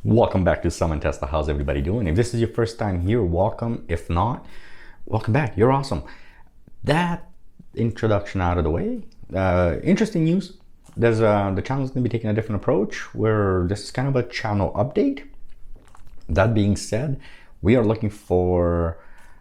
Welcome back to Summon Tesla. How's everybody doing? If this is your first time here, welcome. If not, welcome back. You're awesome. That introduction out of the way, interesting news. The channel is going to be taking a different approach where this is kind of a channel update. That being said, we are looking for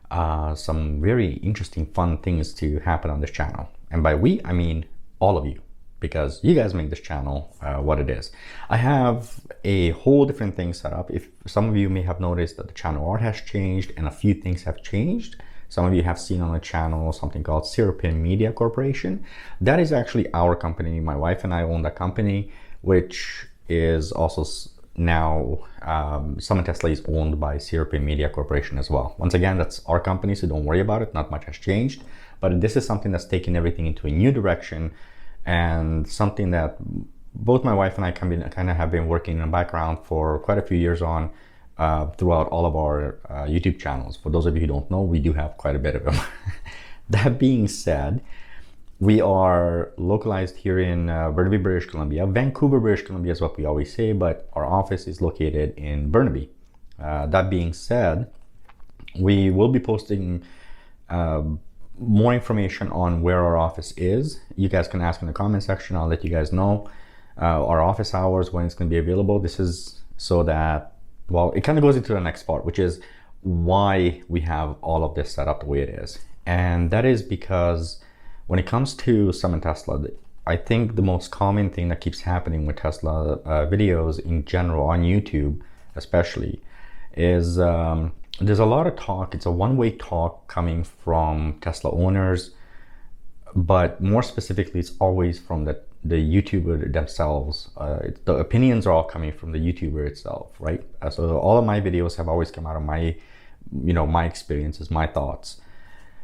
some very interesting, fun things to happen on this channel. And by we, I mean all of you, because you guys make this channel what it is. I have a whole different thing set up. If some of you may have noticed that the channel art has changed and a few things have changed. Some of you have seen on the channel something called CIRAPYN Media Corporation. That is actually our company. My wife and I own that company, which is also now Summon Tesla is owned by CIRAPYN Media Corporation as well. Once again, that's our company, so don't worry about it. Not much has changed, but this is something that's taken everything into a new direction, and something that both my wife and I kind of have been working in the background for quite a few years on throughout all of our YouTube channels. For those of you who don't know, we do have quite a bit of them. That being said, we are localized here in Burnaby, British Columbia. Vancouver, British Columbia is what we always say, but our office is located in Burnaby. That being said, we will be posting more information on where our office is. You guys can ask in the comment section. I'll let you guys know our office hours, when it's going to be available. This is so that, well, it kind of goes into the next part, which is why we have all of this set up the way it is. And that is because when it comes to Summon Tesla, I think the most common thing that keeps happening with Tesla videos in general, on YouTube especially, is there's a lot of talk. It's a one-way talk coming from Tesla owners, but more specifically, it's always from the YouTuber themselves. The opinions are all coming from the YouTuber itself, right? So all of my videos have always come out of my experiences, my thoughts.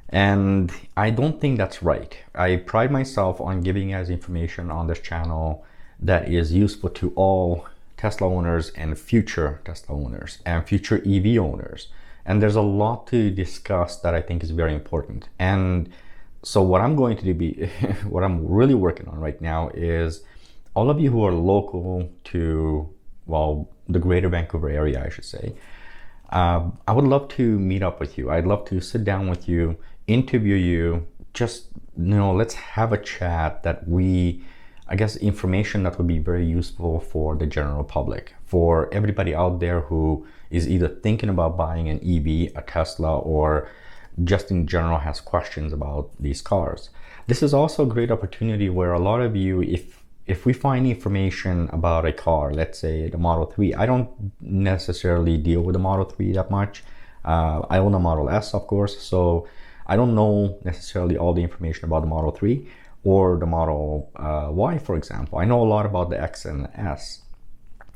And I don't think that's right. I pride myself on giving you guys information on this channel that is useful to all Tesla owners and future Tesla owners and future EV owners. And there's a lot to discuss that I think is very important. And so what I'm going to do, what I'm really working on right now is all of you who are local to, well, the greater Vancouver area, I should say, I would love to meet up with you. I'd love to sit down with you, interview you, just, let's have a chat that I guess information that would be very useful for the general public, for everybody out there who is either thinking about buying an EV, a Tesla, or just in general has questions about these cars. This is also a great opportunity where a lot of you, if we find information about a car, let's say the Model 3, I don't necessarily deal with the Model 3 that much. I own a Model S, of course, so I don't know necessarily all the information about the Model 3 or the Model Y, for example. I know a lot about the X and the S,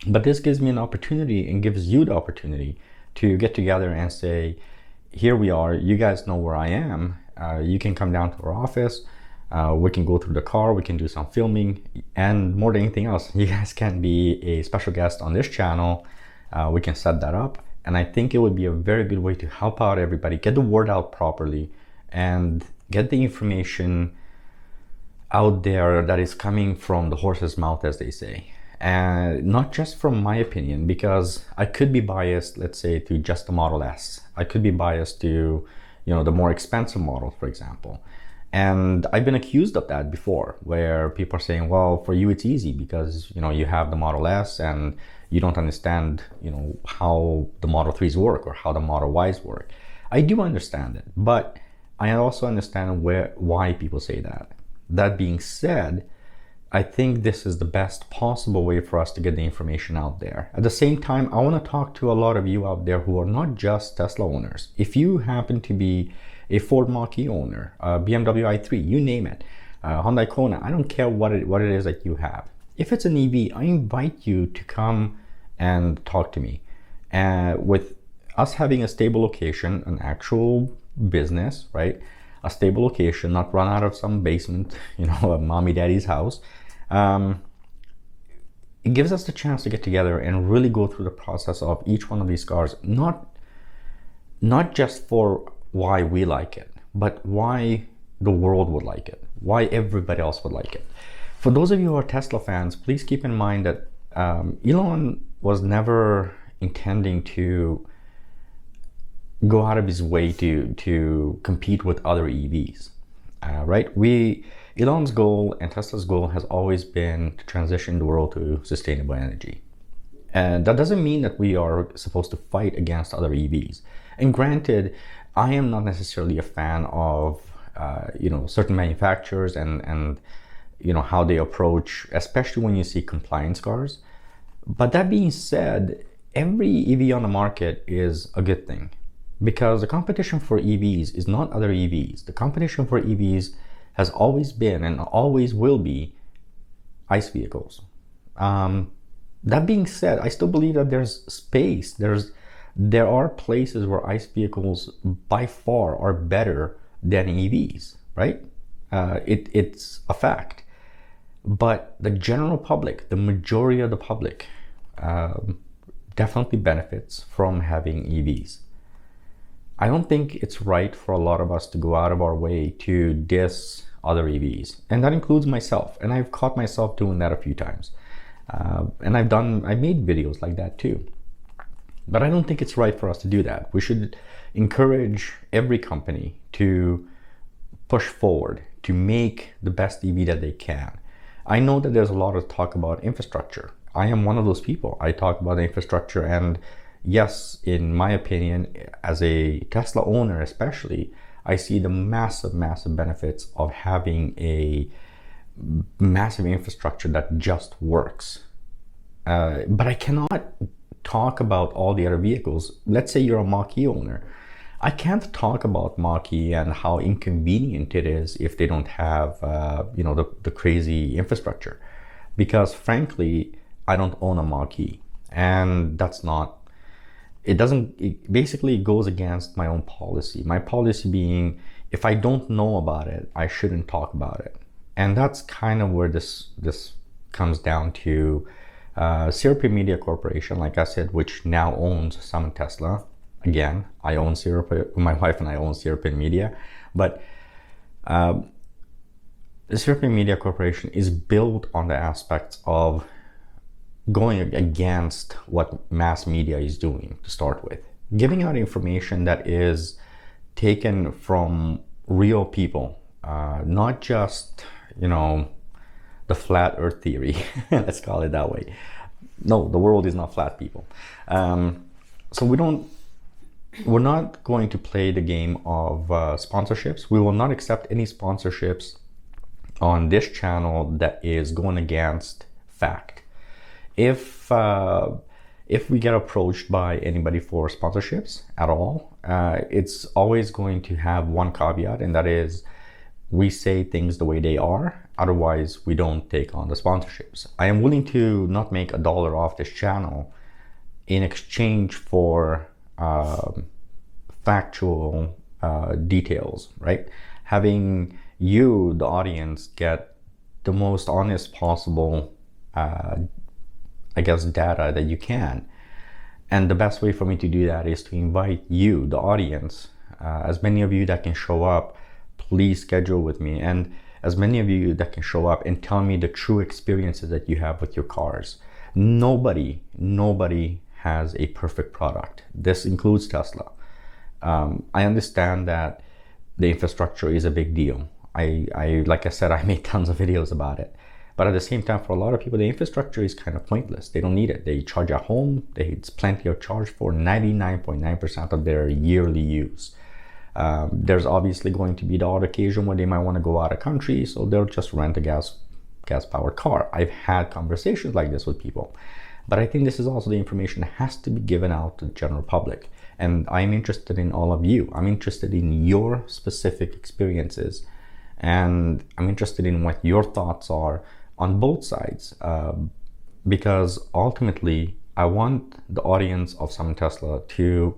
but this gives me an opportunity and gives you the opportunity to get together and say, here we are, you guys know where I am, you can come down to our office, we can go through the car, we can do some filming, and more than anything else, you guys can be a special guest on this channel. We can set that up, and I think it would be a very good way to help out everybody, get the word out properly, and get the information out there that is coming from the horse's mouth, as they say. And not just from my opinion, because I could be biased, let's say, to just the Model S. I could be biased to, the more expensive model, for example. And I've been accused of that before, where people are saying, well, for you it's easy because, you have the Model S and you don't understand, how the Model 3s work or how the Model Ys work. I do understand it, but I also understand why people say that. That being said, I think this is the best possible way for us to get the information out there. At the same time, I want to talk to a lot of you out there who are not just Tesla owners. If you happen to be a Ford Mach-E owner, a BMW i3, you name it, Hyundai Kona, I don't care what it is that you have. If it's an EV, I invite you to come and talk to me. With us having a stable location, an actual business, right? A stable location, not run out of some basement, a mommy daddy's house. It gives us the chance to get together and really go through the process of each one of these cars, not just for why we like it, but why the world would like it, why everybody else would like it. For those of you who are Tesla fans, please keep in mind that Elon was never intending to go out of his way to compete with other EVs, right? Elon's goal and Tesla's goal has always been to transition the world to sustainable energy. And that doesn't mean that we are supposed to fight against other EVs. And granted, I am not necessarily a fan of certain manufacturers and how they approach, especially when you see compliance cars. But that being said, every EV on the market is a good thing, because the competition for EVs is not other EVs. The competition for EVs has always been and always will be ICE vehicles. That being said, I still believe that there's space. There are places where ICE vehicles by far are better than EVs, right? It's a fact. But the general public, the majority of the public, definitely benefits from having EVs. I don't think it's right for a lot of us to go out of our way to diss other EVs. And that includes myself. And I've caught myself doing that a few times. And I made videos like that too. But I don't think it's right for us to do that. We should encourage every company to push forward, to make the best EV that they can. I know that there's a lot of talk about infrastructure. I am one of those people. I talk about infrastructure, and yes, in my opinion, as a Tesla owner especially, I see the massive, massive benefits of having a massive infrastructure that just works. But I cannot talk about all the other vehicles. Let's say you're a Mach-E owner. I can't talk about Mach-E and how inconvenient it is if they don't have the crazy infrastructure, because frankly, I don't own a Mach-E, and it basically goes against my own policy. My policy being, if I don't know about it, I shouldn't talk about it. And that's kind of where this comes down to. CIRAPYN Media Corporation, like I said, which now owns some Tesla. Again, I own CIRAPYN, my wife and I own CIRAPYN Media, but the CIRAPYN Media Corporation is built on the aspects of going against what mass media is doing to start with, giving out information that is taken from real people, not just the flat earth theory. Let's call it that way. No, the world is not flat, people. So we're not going to play the game of sponsorships. We will not accept any sponsorships on this channel that is going against fact. If we get approached by anybody for sponsorships at all, it's always going to have one caveat, and that is, we say things the way they are. Otherwise, we don't take on the sponsorships. I am willing to not make $1 off this channel in exchange for factual details, right? Having you, the audience, get the most honest possible, data that you can. And the best way for me to do that is to invite you, the audience, as many of you that can show up, please schedule with me. And as many of you that can show up and tell me the true experiences that you have with your cars. Nobody has a perfect product. This includes Tesla. I understand that the infrastructure is a big deal. Like I said, I made tons of videos about it. But at the same time, for a lot of people, the infrastructure is kind of pointless. They don't need it. They charge at home. It's plenty of charge for 99.9% of their yearly use. There's obviously going to be the odd occasion where they might want to go out of country, so they'll just rent a gas-powered car. I've had conversations like this with people. But I think this is also the information that has to be given out to the general public. And I'm interested in all of you. I'm interested in your specific experiences. And I'm interested in what your thoughts are on both sides. Because ultimately, I want the audience of Summon Tesla to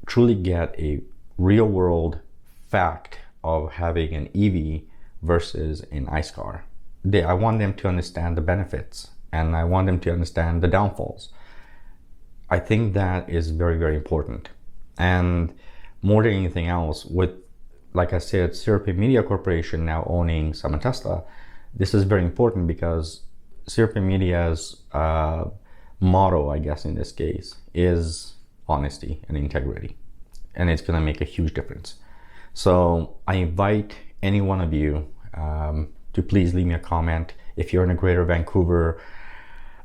truly get a real world fact of having an EV versus an ICE car. I want them to understand the benefits, and I want them to understand the downfalls. I think that is very, very important. And more than anything else, with, like I said, CIRAPYN Media Corporation now owning Summon Tesla, this is very important because CIRAPYN Media's motto, I guess in this case, is honesty and integrity. And it's going to make a huge difference. So I invite any one of you to please leave me a comment. If you're in the greater Vancouver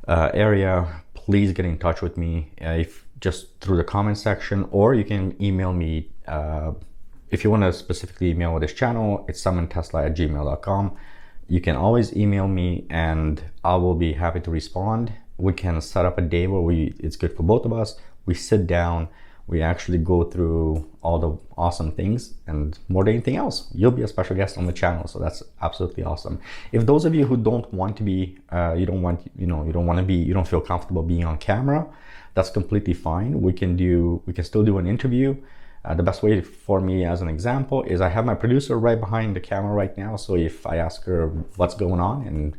area, please get in touch with me if just through the comment section, or you can email me. If you want to specifically email this channel, it's summontesla@gmail.com. You can always email me and I will be happy to respond. We can set up a day where it's good for both of us. We sit down, we actually go through all the awesome things, and more than anything else, you'll be a special guest on the channel. So that's absolutely awesome. If those of you who don't want to be, you don't feel comfortable being on camera, that's completely fine. We can still do an interview. The best way for me, as an example, is I have my producer right behind the camera right now. So if I ask her what's going on and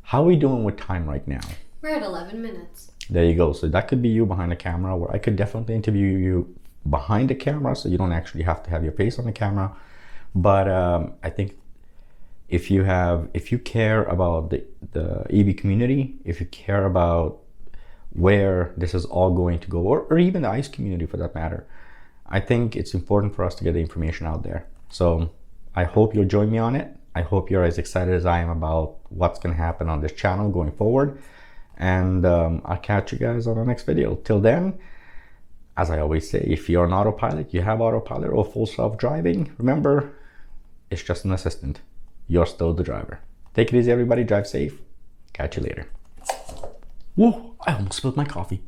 how are we doing with time right now? We're at 11 minutes. There you go. So that could be you behind the camera, where I could definitely interview you behind the camera, so you don't actually have to have your face on the camera. But I think if you care about the EV community, if you care about where this is all going to go, or even the ICE community for that matter, I think it's important for us to get the information out there. So I hope you'll join me on it. I hope you're as excited as I am about what's going to happen on this channel going forward. And I'll catch you guys on the next video. Till then, as I always say, if you're an autopilot, you have autopilot or full self-driving, remember, it's just an assistant. You're still the driver. Take it easy, everybody. Drive safe. Catch you later. Whoa, I almost spilled my coffee.